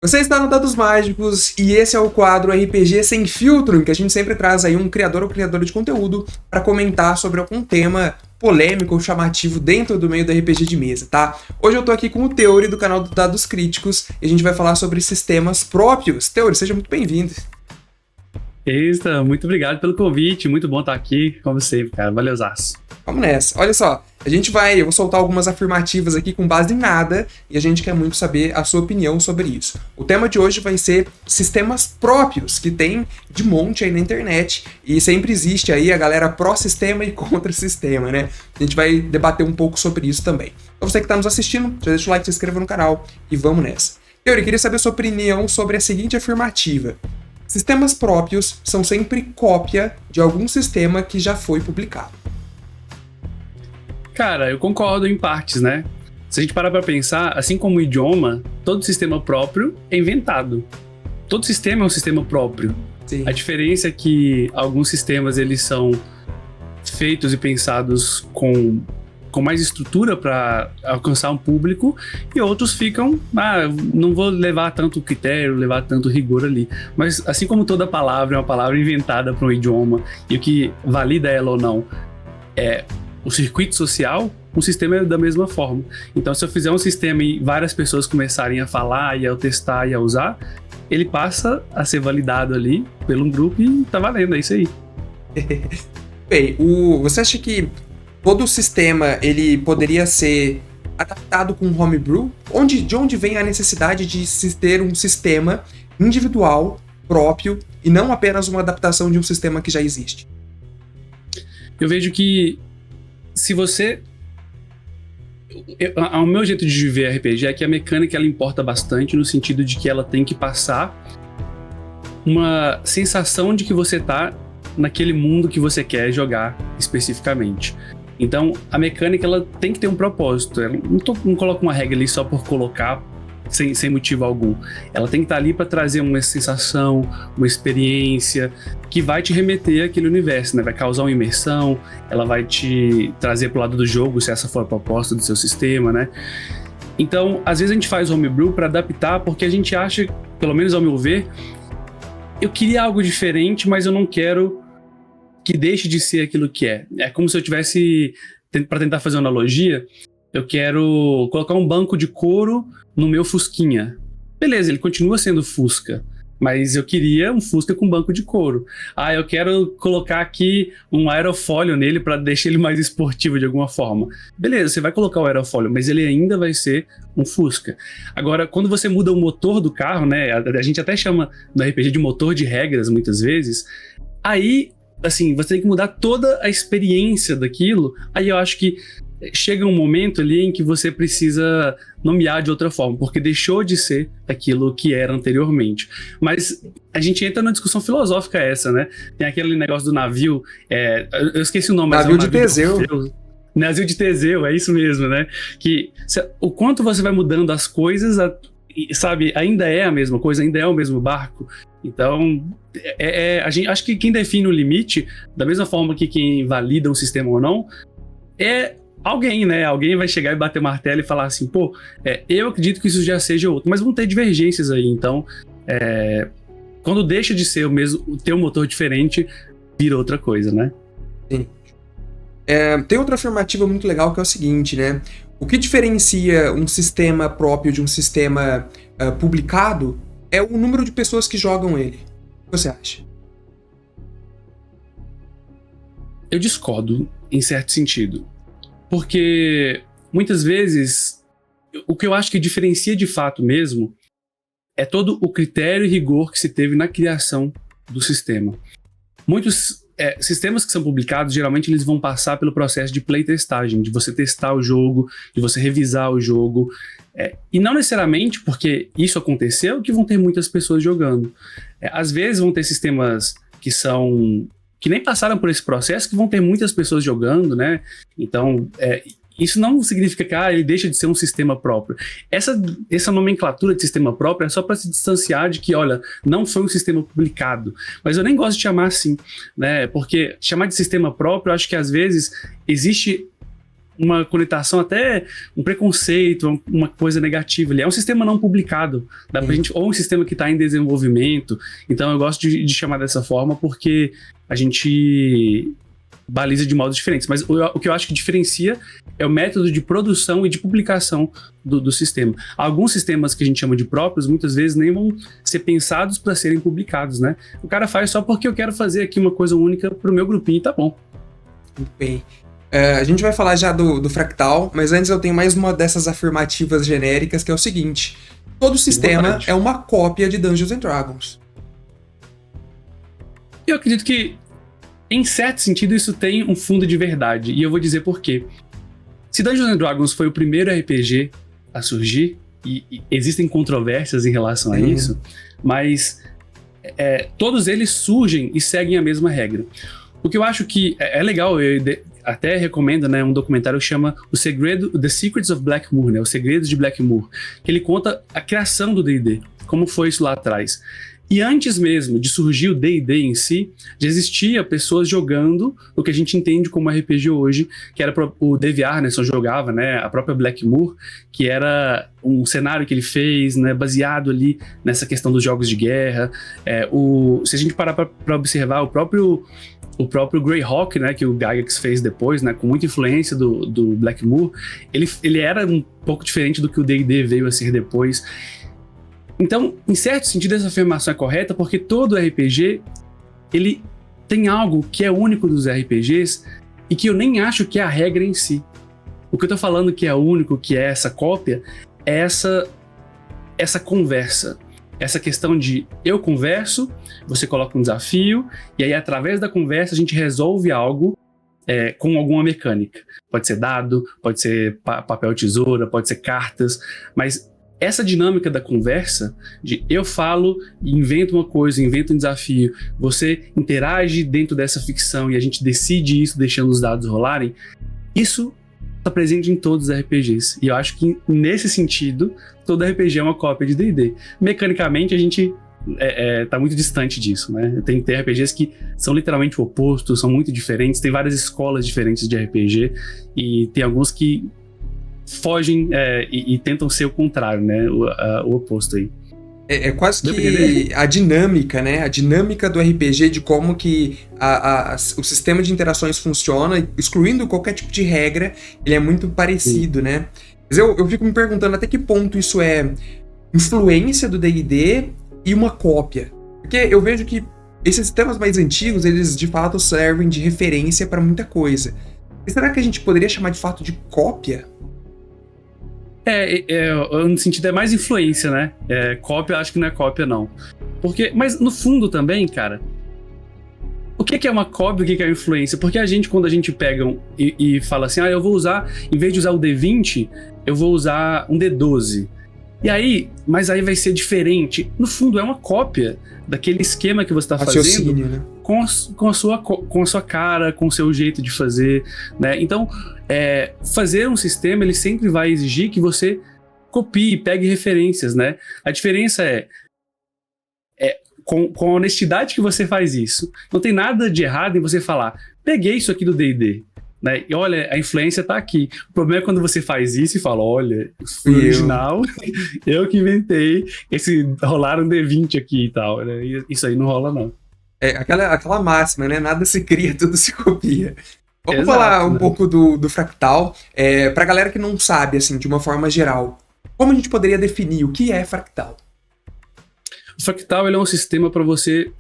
Você está no Dados Mágicos e esse é o quadro RPG Sem Filtro, em que a gente sempre traz aí um criador ou criadora de conteúdo para comentar sobre algum tema polêmico ou chamativo dentro do meio do RPG de mesa, tá? Hoje eu tô aqui com o Theory do canal do Dados Críticos e a gente vai falar sobre sistemas próprios. Theory, seja muito bem-vindo. Eita, muito obrigado pelo convite, muito bom estar aqui, como sempre, cara, valeuzaço. Vamos nessa. Olha só, eu vou soltar algumas afirmativas aqui com base em nada e a gente quer muito saber a sua opinião sobre isso. O tema de hoje vai ser sistemas próprios, que tem de monte aí na internet e sempre existe aí a galera pró-sistema e contra-sistema, né? A gente vai debater um pouco sobre isso também. Então você que está nos assistindo, já deixa o like, se inscreva no canal e vamos nessa. Eu queria saber a sua opinião sobre a seguinte afirmativa. Sistemas próprios são sempre cópia de algum sistema que já foi publicado. Cara, eu concordo em partes, né? Se a gente parar pra pensar, assim como o idioma, todo sistema próprio é inventado. Todo sistema é um sistema próprio. Sim. A diferença é que alguns sistemas eles são feitos e pensados com mais estrutura para alcançar um público e outros ficam, não vou levar tanto critério, levar tanto rigor ali. Mas assim como toda palavra é uma palavra inventada para um idioma e o que valida ela ou não é o circuito social, um sistema é da mesma forma. Então, se eu fizer um sistema e várias pessoas começarem a falar e a testar e a usar, ele passa a ser validado ali pelo grupo e tá valendo, é isso aí. Bem, você acha que todo sistema ele poderia ser adaptado com homebrew? De onde vem a necessidade de se ter um sistema individual, próprio, e não apenas uma adaptação de um sistema que já existe? Eu vejo que se você... O meu jeito de ver RPG é que a mecânica ela importa bastante no sentido de que ela tem que passar uma sensação de que você tá naquele mundo que você quer jogar especificamente. Então, a mecânica ela tem que ter um propósito. Ela não coloca uma regra ali só por colocar sem motivo algum. Ela tem que estar ali para trazer uma sensação, uma experiência que vai te remeter àquele universo, né? Vai causar uma imersão, ela vai te trazer pro lado do jogo, se essa for a proposta do seu sistema, né? Então, às vezes a gente faz homebrew para adaptar porque a gente acha, pelo menos ao meu ver, eu queria algo diferente, mas eu não quero que deixe de ser aquilo que é. É como se eu tivesse, para tentar fazer uma analogia, eu quero colocar um banco de couro no meu Fusquinha. Beleza, ele continua sendo Fusca, mas eu queria um Fusca com banco de couro. Eu quero colocar aqui um aerofólio nele para deixar ele mais esportivo de alguma forma. Beleza, você vai colocar o aerofólio, mas ele ainda vai ser um Fusca. Agora, quando você muda o motor do carro, né, a gente até chama no RPG de motor de regras muitas vezes, aí, assim, você tem que mudar toda a experiência daquilo. Aí eu acho que chega um momento ali em que você precisa nomear de outra forma, porque deixou de ser aquilo que era anteriormente. Mas a gente entra numa discussão filosófica essa, né? Tem aquele negócio do navio, eu esqueci o nome, mas navio de Teseu. Navio de Teseu, é isso mesmo, né? Que o quanto você vai mudando as coisas, sabe, ainda é a mesma coisa, ainda é o mesmo barco. Então, a gente, acho que quem define o limite, da mesma forma que quem valida um sistema ou não, é alguém, né? Alguém vai chegar e bater o martelo e falar assim, eu acredito que isso já seja outro, mas vão ter divergências aí, então quando deixa de ser o mesmo, ter um motor diferente, vira outra coisa, né? Sim. Tem outra afirmativa muito legal que é o seguinte, né? O que diferencia um sistema próprio de um sistema publicado é o número de pessoas que jogam ele. O que você acha? Eu discordo, em certo sentido. Porque, muitas vezes, o que eu acho que diferencia de fato mesmo é todo o critério e rigor que se teve na criação do sistema. Muitos sistemas que são publicados, geralmente eles vão passar pelo processo de playtestagem, de você testar o jogo, de você revisar o jogo. E não necessariamente porque isso aconteceu que vão ter muitas pessoas jogando. Às vezes vão ter sistemas que nem passaram por esse processo, que vão ter muitas pessoas jogando, né? Então, isso não significa que ele deixa de ser um sistema próprio. Essa nomenclatura de sistema próprio é só para se distanciar de que, olha, não foi um sistema publicado. Mas eu nem gosto de chamar assim, né? Porque chamar de sistema próprio, eu acho que às vezes existe uma conotação, até um preconceito, uma coisa negativa ali. É um sistema não publicado, dá pra gente, ou um sistema que está em desenvolvimento. Então eu gosto de chamar dessa forma porque a gente baliza de modos diferentes. Mas o que eu acho que diferencia é o método de produção e de publicação do sistema. Alguns sistemas que a gente chama de próprios, muitas vezes nem vão ser pensados para serem publicados, né? O cara faz só porque eu quero fazer aqui uma coisa única pro meu grupinho e tá bom. Muito bem. A gente vai falar já do fractal, mas antes eu tenho mais uma dessas afirmativas genéricas, que é o seguinte: todo sistema é uma cópia de Dungeons and Dragons. Eu acredito que, em certo sentido, isso tem um fundo de verdade, e eu vou dizer por quê. Se Dungeons and Dragons foi o primeiro RPG a surgir, e existem controvérsias em relação a isso, mas todos eles surgem e seguem a mesma regra. O que eu acho que é legal, eu até recomendo, né, um documentário que chama The Secrets of Blackmoor, né, Os Segredos de Blackmoor, que ele conta a criação do D&D, como foi isso lá atrás. E antes mesmo de surgir o D&D em si, já existia pessoas jogando o que a gente entende como RPG hoje, que era o Dave Arneson jogava, né, a própria Blackmoor, que era um cenário que ele fez, né, baseado ali nessa questão dos jogos de guerra. Se a gente parar para observar o próprio Greyhawk, né, que o Gygax fez depois, né, com muita influência do Blackmoor, ele era um pouco diferente do que o D&D veio a ser depois. Então, em certo sentido, essa afirmação é correta, porque todo RPG, ele tem algo que é único dos RPGs e que eu nem acho que é a regra em si. O que eu tô falando que é único, que é essa cópia, é essa conversa. Essa questão de eu converso, você coloca um desafio, e aí através da conversa a gente resolve algo com alguma mecânica. Pode ser dado, pode ser papel tesoura, pode ser cartas, mas essa dinâmica da conversa, de eu falo e invento uma coisa, invento um desafio, você interage dentro dessa ficção e a gente decide isso deixando os dados rolarem, isso está presente em todos os RPGs. E eu acho que nesse sentido, todo RPG é uma cópia de D&D. Mecanicamente, a gente tá muito distante disso, né? Tem RPGs que são literalmente o oposto, são muito diferentes, tem várias escolas diferentes de RPG e tem alguns que fogem e tentam ser o contrário, né? O oposto aí. É quase que a dinâmica, né? A dinâmica do RPG, de como que o sistema de interações funciona, excluindo qualquer tipo de regra, ele é muito parecido, né? Mas eu fico me perguntando até que ponto isso é influência do D&D e uma cópia. Porque eu vejo que esses sistemas mais antigos, eles de fato servem de referência para muita coisa. E será que a gente poderia chamar de fato de cópia? No sentido é mais influência, né? Cópia, acho que não é cópia, não. Mas no fundo também, cara, o que é uma cópia e o que é uma influência? Porque quando a gente pega e fala assim, eu vou usar, em vez de usar o D20, eu vou usar um D12. Mas aí vai ser diferente. No fundo, é uma cópia daquele esquema que você está fazendo, né? com a sua cara, com o seu jeito de fazer, né? Então, fazer um sistema, ele sempre vai exigir que você copie, pegue referências, né? A diferença com a honestidade que você faz isso. Não tem nada de errado em você falar, peguei isso aqui do D&D. Né? E olha, a influência tá aqui. O problema é quando você faz isso e fala, olha, foi original, eu que inventei, rolaram um D20 aqui e tal. Né? Isso aí não rola, não. Aquela máxima, né? Nada se cria, tudo se copia. Vamos Exato, falar um pouco do fractal. Pra galera que não sabe, assim, de uma forma geral, como a gente poderia definir o que é fractal? O fractal ele é um sistema para você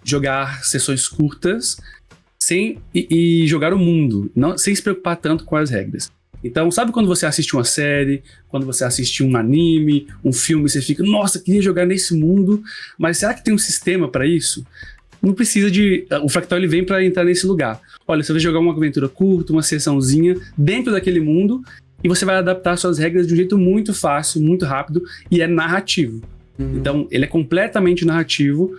jogar sessões curtas e jogar o mundo, sem se preocupar tanto com as regras. Então, sabe quando você assiste uma série, quando você assiste um anime, um filme, você fica, nossa, queria jogar nesse mundo, mas será que tem um sistema para isso? Não precisa o fractal ele vem para entrar nesse lugar. Olha, você vai jogar uma aventura curta, uma sessãozinha dentro daquele mundo e você vai adaptar suas regras de um jeito muito fácil, muito rápido e é narrativo. Então, ele é completamente narrativo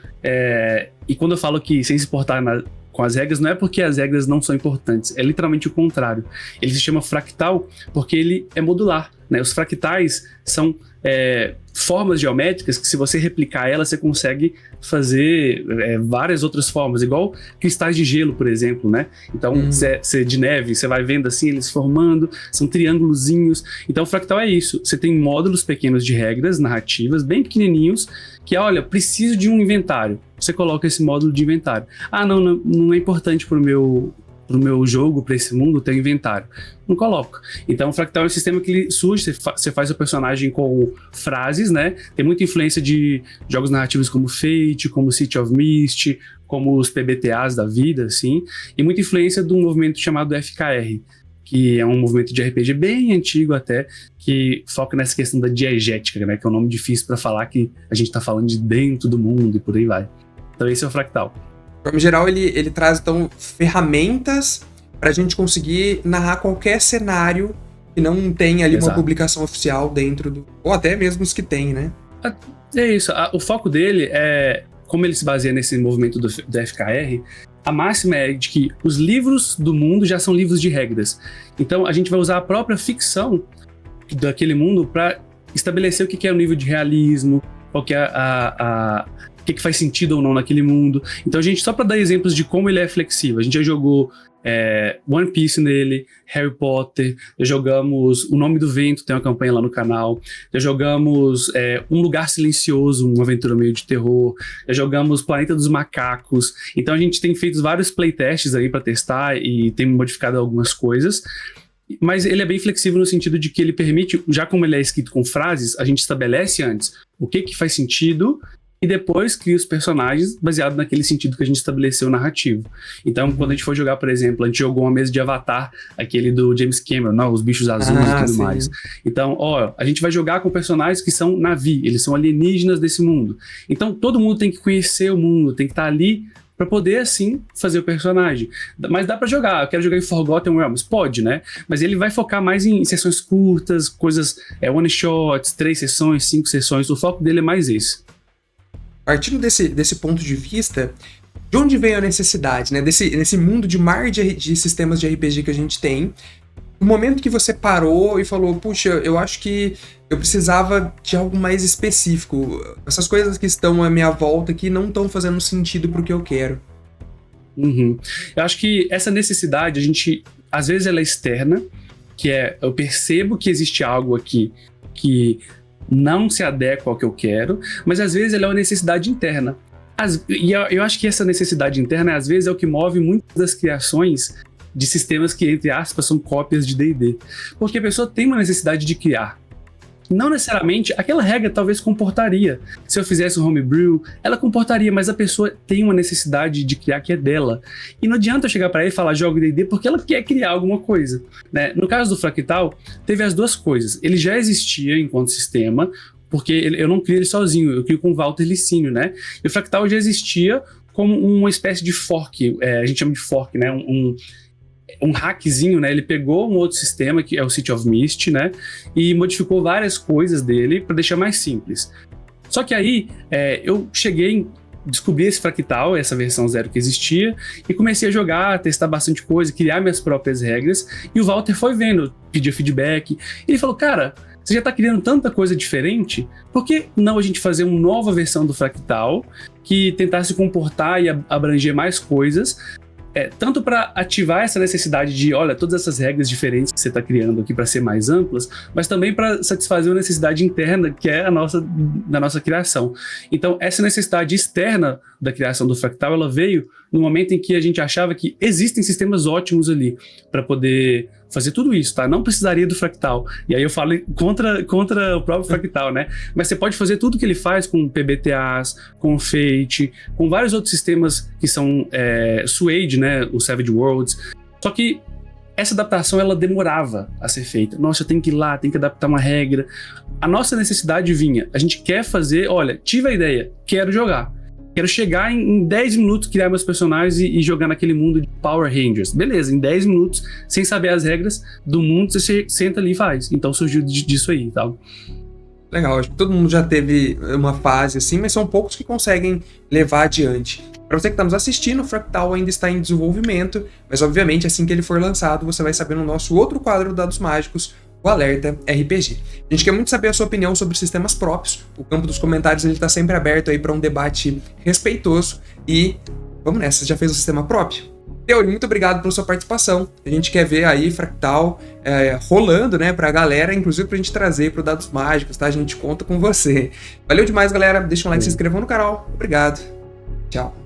e quando eu falo que sem se importar com as regras, não é porque as regras não são importantes, é literalmente o contrário. Ele se chama fractal porque ele é modular. né? Os fractais são formas geométricas que, se você replicar elas, você consegue fazer várias outras formas, igual cristais de gelo, por exemplo, né? Então, de neve, você vai vendo assim, eles formando, são triângulozinhos. Então, o fractal é isso. Você tem módulos pequenos de regras narrativas, bem pequenininhos, que olha, preciso de um inventário. Você coloca esse módulo de inventário. Ah, não é importante pro meu jogo, para esse mundo, ter um inventário. Não coloco. Então, o fractal é um sistema que ele surge, você faz o personagem com frases, né? Tem muita influência de jogos narrativos como Fate, como City of Mist, como os PBTAs da vida, assim, e muita influência de um movimento chamado FKR, que é um movimento de RPG bem antigo até, que foca nessa questão da diegética, né? Que é um nome difícil para falar, que a gente tá falando de dentro do mundo e por aí vai. Então, esse é o fractal. De forma geral, ele traz, então, ferramentas para a gente conseguir narrar qualquer cenário que não tenha ali uma publicação oficial dentro do... Ou até mesmo os que tem, né? É isso. O foco dele é... Como ele se baseia nesse movimento do FKR, a máxima é de que os livros do mundo já são livros de regras. Então, a gente vai usar a própria ficção daquele mundo para estabelecer o que é o nível de realismo, qual que é o que faz sentido ou não naquele mundo. Então, a gente, só para dar exemplos de como ele é flexível, a gente já jogou One Piece nele, Harry Potter, já jogamos O Nome do Vento, tem uma campanha lá no canal, já jogamos Um Lugar Silencioso, uma aventura meio de terror, já jogamos Planeta dos Macacos. Então, a gente tem feito vários playtests aí para testar e tem modificado algumas coisas. Mas ele é bem flexível no sentido de que ele permite, já como ele é escrito com frases, a gente estabelece antes o que faz sentido e depois cria os personagens baseado naquele sentido que a gente estabeleceu narrativo. Então, quando a gente for jogar, por exemplo, a gente jogou uma mesa de Avatar, aquele do James Cameron, não, os bichos azuis e tudo mais. Então, a gente vai jogar com personagens que são Na'vi, eles são alienígenas desse mundo. Então, todo mundo tem que conhecer o mundo, tem que estar ali pra poder, assim, fazer o personagem. Mas dá pra jogar. Eu quero jogar em Forgotten Realms. Pode, né? Mas ele vai focar mais em sessões curtas, coisas one-shots, 3 sessões, 5 sessões. O foco dele é mais esse. Partindo desse ponto de vista, de onde veio a necessidade, né? Nesse mundo de mar de sistemas de RPG que a gente tem, o momento que você parou e falou, puxa, eu acho que eu precisava de algo mais específico. Essas coisas que estão à minha volta aqui não estão fazendo sentido pro que eu quero. Eu acho que essa necessidade, a gente, às vezes ela é externa, que eu percebo que existe algo aqui que não se adequa ao que eu quero, mas às vezes ela é uma necessidade interna. E eu acho que essa necessidade interna, às vezes, é o que move muitas das criações de sistemas que, entre aspas, são cópias de D&D. Porque a pessoa tem uma necessidade de criar. Não necessariamente, aquela regra talvez comportaria. Se eu fizesse um homebrew, ela comportaria, mas a pessoa tem uma necessidade de criar que é dela. E não adianta eu chegar para ela e falar joga D&D porque ela quer criar alguma coisa, né? No caso do Fractal, teve as duas coisas. Ele já existia enquanto sistema, porque eu não crio ele sozinho, eu crio com o Walter Licínio, né? E o Fractal já existia como uma espécie de fork, a gente chama de fork, né? Um hackzinho, né? Ele pegou um outro sistema, que é o City of Mist, né? E modificou várias coisas dele para deixar mais simples. Só que aí, eu descobri esse Fractal, essa versão 0 que existia, e comecei a jogar, testar bastante coisa, criar minhas próprias regras, e o Walter foi vendo, pedia feedback, e ele falou, cara, você já tá criando tanta coisa diferente, por que não a gente fazer uma nova versão do Fractal, que tentasse comportar e abranger mais coisas, tanto para ativar essa necessidade de, olha, todas essas regras diferentes que você está criando aqui para ser mais amplas, mas também para satisfazer uma necessidade interna que é da nossa criação. Então, essa necessidade externa da criação do Fractal, ela veio no momento em que a gente achava que existem sistemas ótimos ali para poder fazer tudo isso, tá? Não precisaria do Fractal. E aí eu falo contra o próprio Fractal, né? Mas você pode fazer tudo que ele faz com PBTAs, com Fate, com vários outros sistemas que são Suede, né? O Savage Worlds. Só que essa adaptação, ela demorava a ser feita. Nossa, eu tenho que ir lá, tenho que adaptar uma regra. A nossa necessidade vinha. A gente quer fazer, olha, tive a ideia, quero jogar. Quero chegar em 10 minutos, criar meus personagens e jogar naquele mundo de Power Rangers. Beleza, em 10 minutos, sem saber as regras do mundo, você senta ali e faz. Então surgiu disso aí e tal. Legal, acho que todo mundo já teve uma fase assim, mas são poucos que conseguem levar adiante. Para você que está nos assistindo, o Fractal ainda está em desenvolvimento, mas obviamente assim que ele for lançado, você vai saber no nosso outro quadro Dados Mágicos o Alerta RPG. A gente quer muito saber a sua opinião sobre sistemas próprios. O campo dos comentários ele tá sempre aberto aí para um debate respeitoso e vamos nessa, você já fez um sistema próprio? Teori, muito obrigado pela sua participação. A gente quer ver aí Fractal rolando, né, pra galera, inclusive pra gente trazer pro Dados Mágicos, tá? A gente conta com você. Valeu demais, galera. Deixa um like, se inscrevam no canal. Obrigado. Tchau.